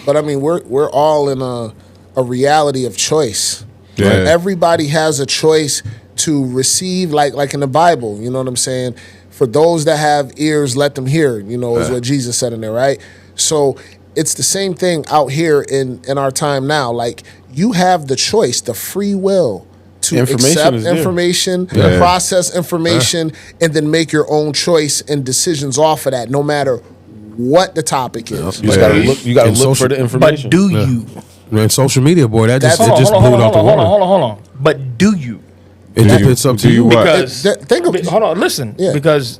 But I mean, we're all in a reality of choice. Yeah. Like, everybody has a choice to receive, like in the Bible. You know what I'm saying? For those that have ears, let them hear. You know, is what Jesus said in there, right? So it's the same thing out here in our time now. Like, you have the choice, the free will to accept information, process information, and then make your own choice and decisions off of that, no matter what the topic is. You gotta look for the information. But do you? Man, social media, boy, that just Hold blew it out the water. Hold on. But do you? It's up to you. Because think of hold on, listen. Yeah. Because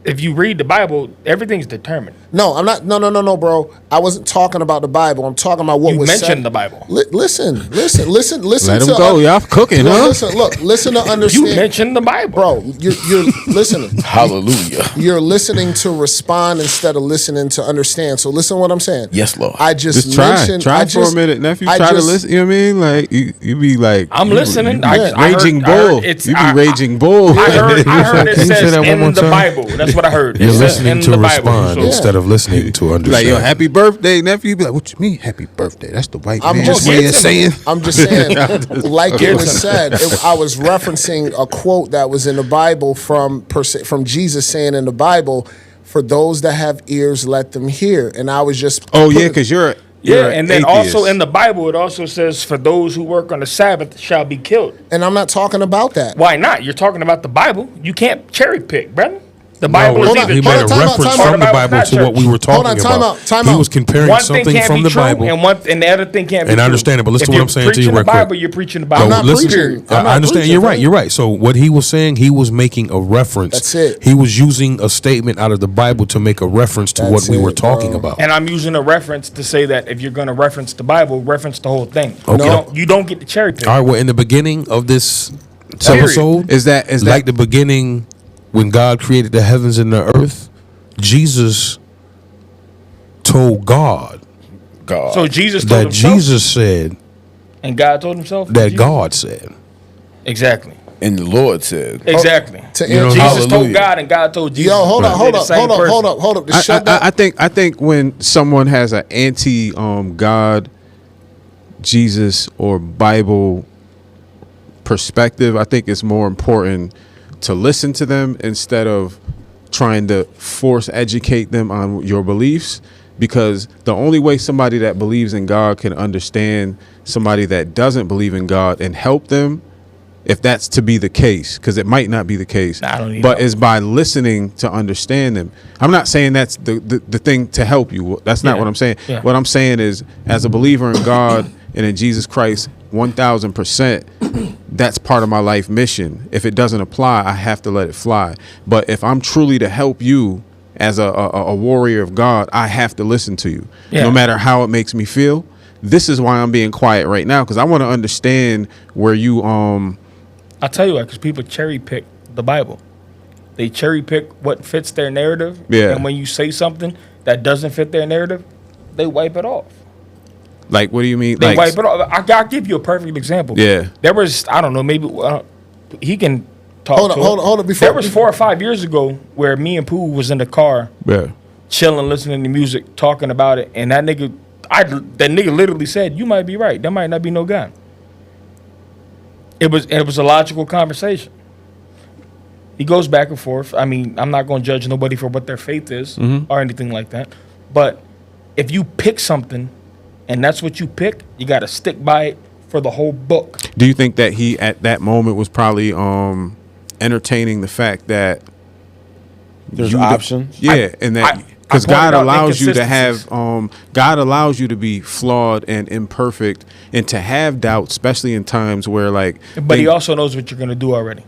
if you read the Bible, everything's determined. No, I'm not. No, bro. I wasn't talking about the Bible. I'm talking about what You was said. mentioned the Bible. Listen. Let him go. Y'all cooking, huh? Listen to understand. You mentioned the Bible, bro. You're listening. Hallelujah. You're listening to respond instead of listening to understand. So listen to what I'm saying. Yes, Lord. I just try mentioned. for a minute, nephew. Try to listen. You know what I mean? Like you be like, I'm listening. Raging bull. You be raging bull. I heard it says in the Bible. That's what I heard. You're listening to respond Bible, instead of listening to understand. Like, yo, happy birthday, nephew. You be like, what you mean, happy birthday? That's the white I'm man just way of saying. I'm just saying, like it was said, I was referencing a quote that was in the Bible from Jesus saying in the Bible, "For those that have ears, let them hear." And I was just because you're and then atheist. also in the Bible, it also says, "For those who work on the Sabbath shall be killed." And I'm not talking about that. Why not? You're talking about the Bible. You can't cherry pick, brother. The Bible is either he made a time out, reference time out. from the Bible to what we were talking about. Time he out. was comparing one thing something can't from be the true, Bible. and the other thing can't be And true. I understand it, but listen if to what I'm saying to you preaching real the Bible, quick. you're preaching the Bible. I'm not listen, preaching. I understand. You're right. You're right. So what he was saying, he was making a reference. That's it. He was using a statement out of the Bible to make a reference to what we were talking about. And I'm using a reference to say that if you're going to reference the Bible, reference the whole thing. Okay. You don't get the cherry pick. All right. Well, in the beginning of this Period. episode, Is that like the beginning when God created the heavens and the earth? Jesus told God So Jesus told that himself, Jesus said and God told himself that Jesus? God said. Exactly. and the Lord said? Exactly. To You know, answer- Jesus told Hallelujah. God, and God told Jesus. Yo, hold They're the up. same person. Just shut that. I think when someone has an anti God, Jesus, or Bible perspective, I think it's more important to listen to them instead of trying to force educate them on your beliefs, because the only way somebody that believes in God can understand somebody that doesn't believe in God and help them, if that's to be the case, because it might not be the case, I don't even but know. is by listening to understand them. I'm not saying that's the thing to help you. That's not Yeah. what I'm saying. Yeah. What I'm saying is, as a believer in God and in Jesus Christ, 1000%, that's part of my life mission. If it doesn't apply, I have to let it fly. But if I'm truly to help you as a warrior of God, I have to listen to you, Yeah. no matter how it makes me feel. This is why I'm being quiet right now, because I want to understand where you I'll tell you what, because people cherry pick the Bible. They cherry pick what fits their narrative. Yeah. And when you say something that doesn't fit their narrative, they wipe it off. like, what do you mean? They Like, wipe it off. I'll give you a perfect example. Yeah. There was, I don't know, maybe he can talk Hold to on, hold on, before- there was 4 or 5 years ago where me and Pooh was in the car yeah. chilling, listening to music, talking about it, and that nigga literally said, "You might be right. There might not be no God." It was a logical conversation. He goes back and forth. I mean, I'm not going to judge nobody for what their faith is or anything like that. But if you pick something and that's what you pick, you got to stick by it for the whole book. Do you think that he at that moment was probably entertaining the fact that There's you options. and that because pointed God out allows you to have inconsistencies. God allows you to be flawed and imperfect and to have doubt, especially in times where But he also knows what you're going to do already.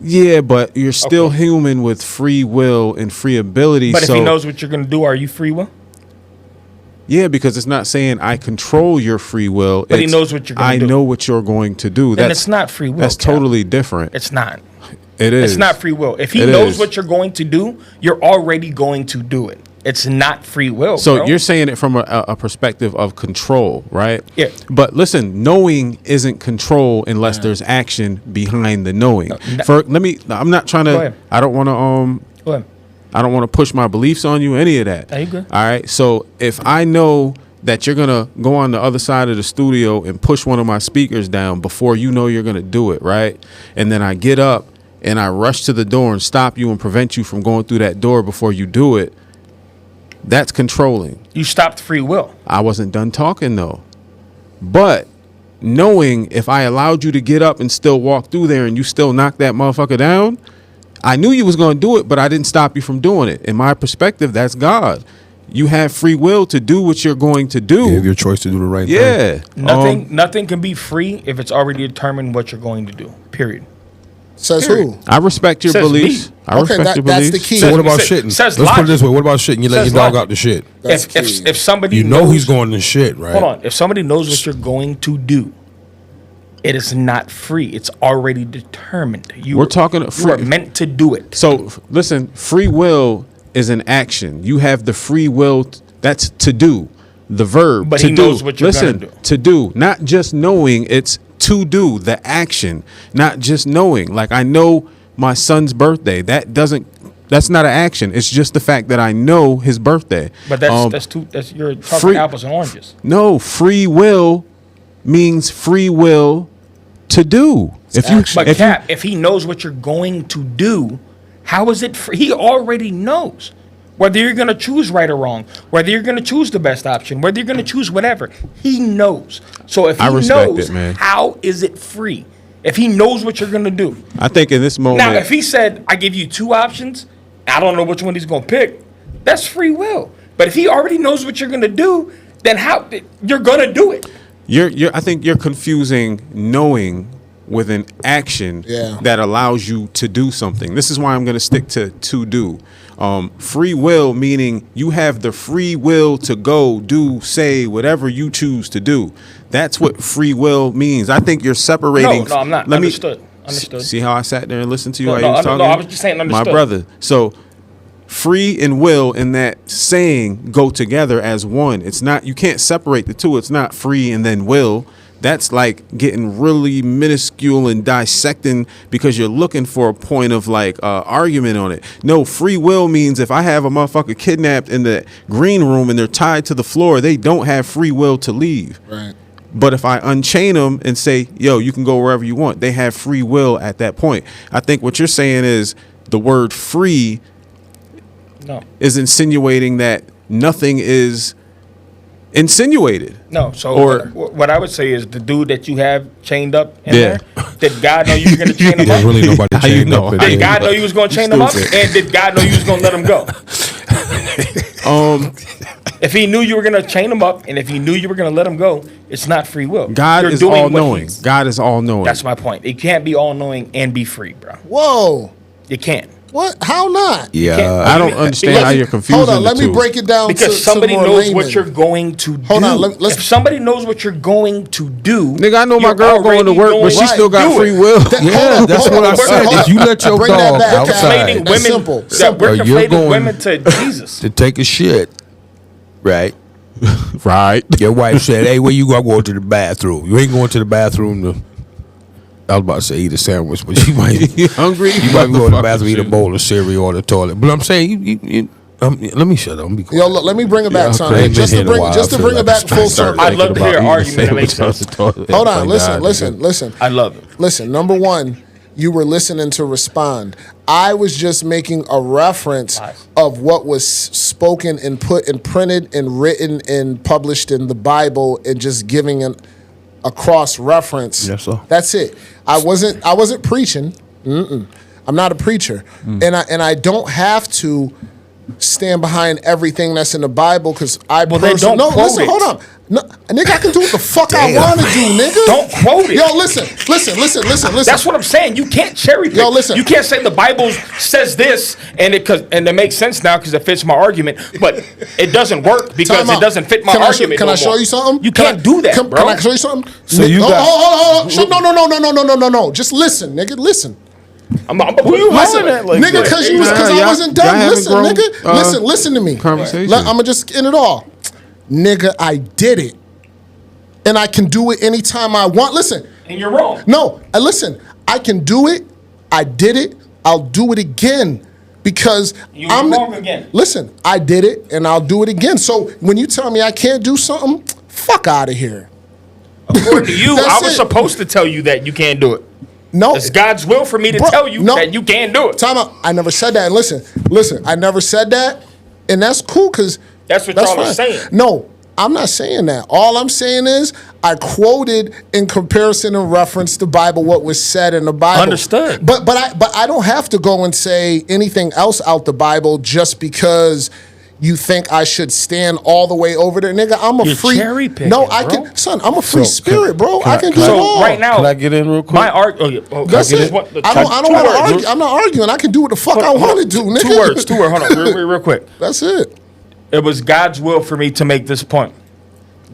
Yeah, but you're still human with free will and free ability. But so, if he knows what you're going to do, are you free will? yeah, because it's not saying I control your free will. But he knows what you're gonna do. I know what you're going to do. Then it's not free will. That's Cap. totally different. It's not. It is. It's not free will. If he It knows is. what you're going to do, you're already going to do it. It's not free will. So bro. you're saying it from a perspective of control, right? Yeah. But listen, knowing isn't control unless there's action behind the knowing. No, I'm not trying Go to. ahead. I don't want to. Go ahead. I don't want to push my beliefs on you, any of that. There you go. All right. So if I know that you're going to go on the other side of the studio and push one of my speakers down before you know you're going to do it, right? And then I get up and I rush to the door and stop you and prevent you from going through that door before you do it, that's controlling. You stopped free will. I wasn't done talking, though. But knowing if I allowed you to get up and still walk through there and you still knock that motherfucker down, I knew you was going to do it, but I didn't stop you from doing it. In my perspective, that's God. You have free will to do what you're going to do. You have your choice to do the right thing. Yeah. Nothing can be free if it's already determined what you're going to do. Period. Says who? I respect your Says beliefs. me. I respect your that's beliefs. the key. So what about Says- shitting? says Let's put it logic. this way. What about shitting? You let Says your dog logic. out the shit. That's If somebody You know knows, he's going to shit, right? hold on. If somebody knows what you're going to do, it is not free. It's already determined. We're talking You free- are meant to do it. So listen, free will is an action. You have the free will. That's to do. The verb. But to he do. knows what you're Listen, gonna do. to do. Not just knowing. It's to do. The action. Not just knowing. Like I know my son's birthday. That's not an action. It's just the fact that I know his birthday. But that's you're talking free- apples and oranges. No, free will means free will to do. But Cap, if he knows what you're going to do, how is it free? He already knows whether you're going to choose right or wrong, whether you're going to choose the best option, whether you're going to choose whatever. He knows. So if he I respect knows, it, man. how is it free? If he knows what you're going to do. I think in this moment. Now, if he said, I give you two options, I don't know which one he's going to pick, that's free will. But if he already knows what you're going to do, then how you're going to do it. I think you're confusing knowing with an action that allows you to do something. This is why I'm going to stick to do. Free will meaning you have the free will to go do, say whatever you choose to do. That's what free will means. I think you're separating. No, I'm not. Understood. See how I sat there and listened to you? No, while you was talking? I was just saying understood. My brother. So free and will in that saying go together as one. It's not, you can't separate the two. It's not free and then will. That's like getting really minuscule and dissecting because you're looking for a point of like argument on it. No, free will means if I have a motherfucker kidnapped in the green room and they're tied to the floor, they don't have free will to leave. Right. But if I unchain them and say, yo, you can go wherever you want, they have free will at that point. I think what you're saying is the word free is insinuating that nothing is insinuated. No, so Or- what I would say is the dude that you have chained up in there, did God know you were going to chain him There's up? really nobody How you chained know? up in How Did there. God know you was going to chain him up? Stupid. And did God know you was going to let him go? If he knew you were going to chain him up and if he knew you were going to let him go, it's not free will. God You're is doing all what knowing. he's- God is all knowing. That's my point. It can't be all knowing and be free, bro. Whoa. You can't. What? How not? Yeah. I don't understand how you're confusing Hold on. the Let two. me break it down. Because to somebody more knows layman. what you're going to do. Hold on, let's- if somebody knows what you're going to do, Nigga, I know my you're girl going to already work, but she going still to got do free it. will. Yeah, that's what I said. If you let your Bring that dog back, outside Conflating That's women, simple. that we're Or you're conflating going- women to Jesus. to take a shit, right? Right. Your wife said, "Hey, where you go? I'm going to the bathroom." You ain't going to the bathroom to. I was about to say eat a sandwich, but you might. You hungry? You might go to the bathroom, eat a bowl of cereal on the toilet. But I'm saying, let me shut up. Let me quiet. Yo, look, let me bring it back, Yeah, son. I ain't Just been to here in a bring, while. just to I feel bring it like back I'm full starting circle. I'd love to hear an argument that makes sense. Hold on, listen. I love it. Listen, number one, you were listening to respond. I was just making a reference of what was spoken and put and printed and written and published in the Bible and just giving a cross reference. Yes, sir. That's it. I wasn't preaching. I'm not a preacher, and I don't have to stand behind everything that's in the Bible because I Well, then personally. don't No, quote listen, it. hold on. No, nigga, I can do what the fuck I Damn. want to do, nigga. Don't quote it. Yo, listen. That's what I'm saying. You can't cherry pick. Yo, listen. You can't say the Bible says this and it makes sense now because it fits my argument, but it doesn't work because Time it out. doesn't fit my Can I argument. Can no I show more. you something? You can't do that, bro. Can I show you something? So you got- No. Just listen, nigga. I'm Who you Listen, hollering at like nigga, that? because Y'all- I wasn't y'all done. haven't Listen, grown, nigga. Listen to me. conversation. I'm gonna just end it all. Nigga, I did it, and I can do it anytime I want. Listen, and you're wrong. no, listen. I can do it. I did it. I'll do it again. Because You wrong again. Listen, I did it and I'll do it again. So when you tell me I can't do something, fuck out of here. According to you, I That's was it. supposed to tell you that you can't do it. No, It's God's will for me to Bro, tell you no. that you can't do it. time out. I never said that. And listen, I never said that, and that's cool because That's what y'all are saying. No, I'm not saying that. All I'm saying is I quoted in comparison and reference the Bible what was said in the Bible. Understood. But I don't have to go and say anything else out the Bible just because you think I should stand all the way over there, nigga. I'm a You're free. cherry picking, no, I bro. can, son. I'm a free So, spirit, bro. can I I- can do can it I- all. So right now, Can I get in real quick? my argument. That's it. I don't want to argue. I'm not arguing. I can do what the fuck I want to do, nigga. Two words. Hold on, real quick. That's it. It was God's will for me to make this point.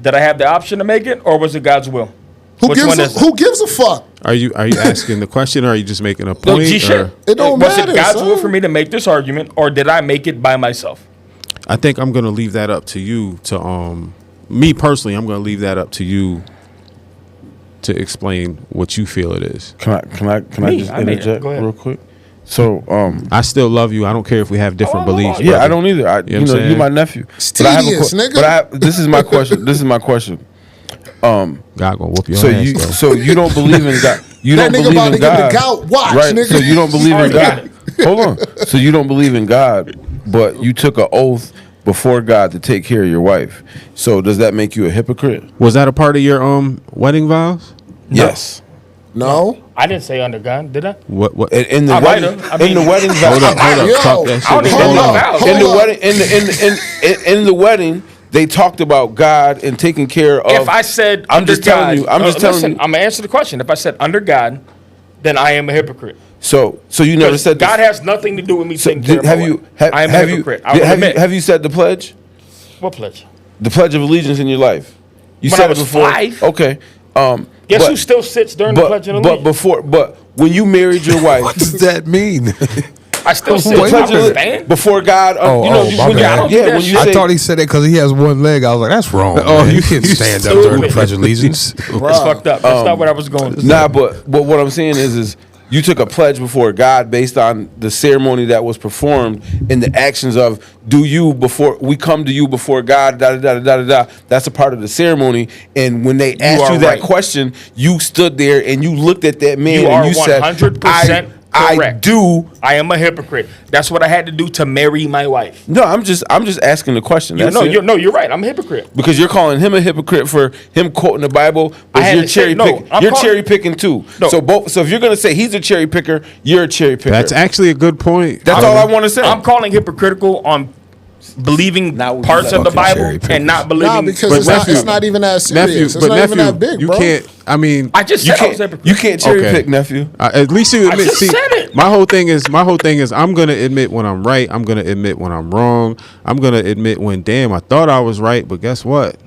Did I have the option to make it, or was it God's will? Who Which gives one a, is it? who gives a fuck? Are you asking the question, or are you just making a No, point? G shit. It don't Was matter, it God's son. will for me to make this argument, or did I make it by myself? I think I'm gonna leave that up to you. To me personally, I'm gonna leave that up to you to explain what you feel it is. Can I Me, just I made it. interject Go ahead. real quick? So I still love you. I don't care if we have different Oh, beliefs. yeah, brother. I don't either. what I'm You saying? my nephew. It's But I have a tedious, nigga. But this is my question. This is my question. God gonna whoop your So ass. you though. so you don't believe in God. You That don't nigga believe about in to get God. the gout. Watch, right? nigga. So you don't believe in Already got God. Hold on. So you don't believe in God, but you took an oath before God to take care of your wife. So does that make you a hypocrite? Was that a part of your wedding vows? Yes. No. I didn't say under God, did I? What? In the I might wedding, have. I in the mean- wedding Hold up, hold up. Yo, Talk that shit. I don't even hold know up, my vows. hold in the up. wedding, in the wedding, they talked about God and taking care of. If I said I'm under just telling God, you. I'm just telling listen, you. I'm gonna answer the question. If I said under God, then I am a hypocrite. So you never Because said God this. has nothing to do with me So taking care of have my you wife. have, I am have a you hypocrite. I will have admit. you have you said the pledge? What pledge? The Pledge of Allegiance in your life. You When said I was it before. 5. Okay. Guess but- who still sits during the pledge of allegiance? but when you married your wife, What does that mean? I still sit. the I Pledge of understand. before God, you know, my when you, bad. yeah, when you I say, thought he said that because he has one leg. I was like, that's wrong. Oh, man. you- You can't you stand up during the stupid. Pledge of Allegiance. It's fucked up. That's not what I was going to say. nah, but what I'm saying is you took a pledge before God based on the ceremony that was performed and the actions of before we come to you before God, da da da da da da. That's a part of the ceremony. And when they asked are you that right. question, you stood there and you looked at that man You and are you said, 100% I correct. do. I am a hypocrite. That's what I had to do to marry my wife. No, I'm just asking the question. That's it. You're right. I'm a hypocrite. Because you're calling him a hypocrite for him quoting the Bible, I but had you're to say- cherry no, picking. I'm You're call- cherry picking too. No. So if you're gonna say he's a cherry picker, you're a cherry picker. That's actually a good point. That's all I want to say. I'm calling hypocritical on believing Now we parts of the fucking Bible cherry pickers. and not believing. Nah, because But it's, nephew- it's not even that serious. nephew, It's but not nephew, even that big, you bro. can't. I mean, I just you said I was can't. hypocrite. You can't cherry Okay. pick, nephew. at least you admit. just See, said it. my whole thing is I'm gonna admit when I'm right. I'm gonna admit when I'm wrong. I'm gonna admit when damn I thought I was right, but guess what?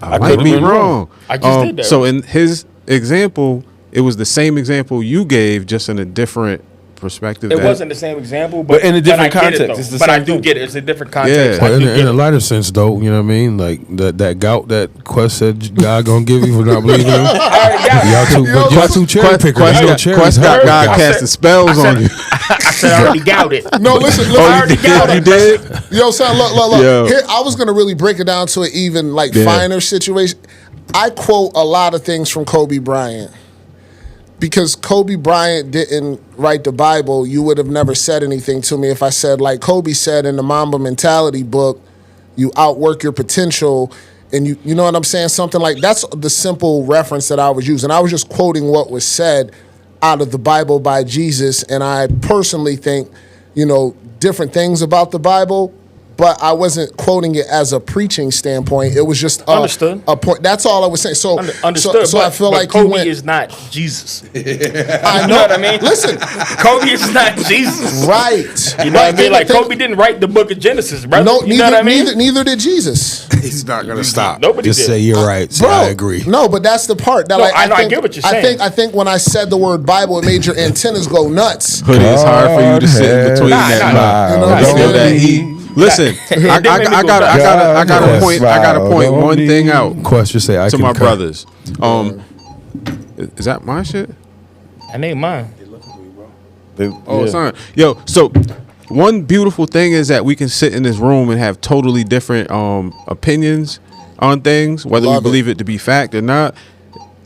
I might could've be been wrong. wrong. I just did that. So in his example, it was the same example you gave, just in a different perspective. It that- wasn't the same example, But in a different I get it, context, though. it's the But I same do thing. get it. It's a different context. Yeah. I But do in get a it. lighter sense, though, you know what I mean? Like that gout that Quest said God gonna give you for not believing him. I already got it. Y'all too cherry pickers. Quest You know got, cherries Quest got hurt. God I casting said- spells on you. I said I already got it. No, listen. Oh, I you already did? got You it. did? Yo, son, look. Yo. Here, I was gonna really break it down to an even Yeah. finer situation. I quote a lot of things from Kobe Bryant. Because Kobe Bryant didn't write the Bible, you would have never said anything to me if I said, like Kobe said in the Mamba Mentality book, you outwork your potential, and you know what I'm saying? Something like that's the simple reference that I was using. I was just quoting what was said out of the Bible by Jesus, and I personally think, different things about the Bible, but I wasn't quoting it as a preaching standpoint. It was just Understood. a point. That's all I was saying. So, Understood. So I feel but like Kobe you went. is not Jesus. I You know what I mean? Listen, Kobe is not Jesus. right. You know what I mean? Like Kobe didn't write the book of Genesis, brother. No, you know what I mean? neither did Jesus. He's not gonna stop. Nobody Just did. say you're right. Say, Bro, I agree. No, but that's the part that No, like, I know, I think, get what you're I saying. think when I said the word Bible, it made your antennas go nuts. Hoodie, it's hard for you to sit in between Nah, that. nah, nah. I You know feel what that I'm heat. Listen, I gotta point one thing out Question say I to can my cut. brothers. Is that my shit? That ain't mine. Oh, son. Yo, so one beautiful thing is that we can sit in this room and have totally different opinions on things, whether Love we believe it to be fact or not,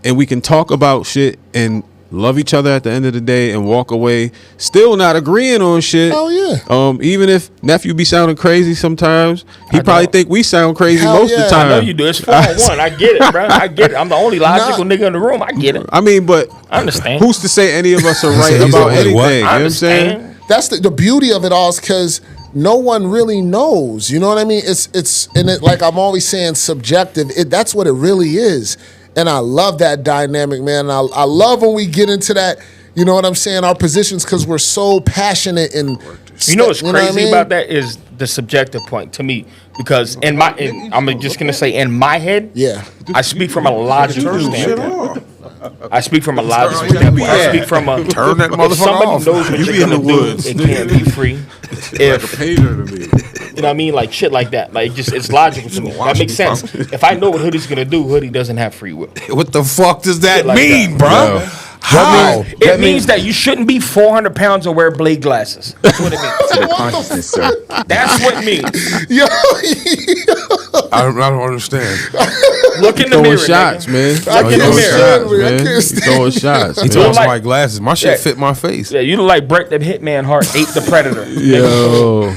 and we can talk about shit and love each other at the end of the day and walk away still not agreeing on shit. Hell yeah. Even if nephew be sounding crazy sometimes, he probably think we sound crazy Hell most of the yeah. time. I know you do. It's 4-1. I get it, bro. I get it. I'm the only logical nigga in the room. I get it. I mean, but I understand. who's to say any of us are right He's about the only anything? what? You know I what I'm saying? understand. That's the beauty of it all, is because no one really knows. You know what I mean? It's and it, like I'm always saying, subjective. That's what it really is, and I love that dynamic, man. I love when we get into that. You know what I'm saying? Our positions, because we're so passionate and. You know what's what crazy I mean? about that is the subjective point to me, because I'm just gonna say in my head, Yeah. I speak from a logical standpoint. I speak from a logical standpoint. I speak from a Turn that if motherfucker somebody off. knows what You you're be in gonna the do, woods. it can't be free. If Pager to me. you know what I mean, like shit like that, like just it's logical to me. That makes sense. If I know what Hoodie's gonna do, Hoodie doesn't have free will. What the fuck does that Shit like mean, that. bro? Yo. How? It means that you shouldn't be 400 pounds or wear blade glasses. That's what it means. Consciousness, sir. That's what it means. Yo, I don't understand. Look in the Throwing mirror, shots, nigga. man. Look in the Throwing mirror. shots, I man. can't stand Throwing shots. He man. told us like- my glasses. My shit Yeah. fit my face. Yeah, you look like Brett the Hitman Hart ate the Predator. Yo.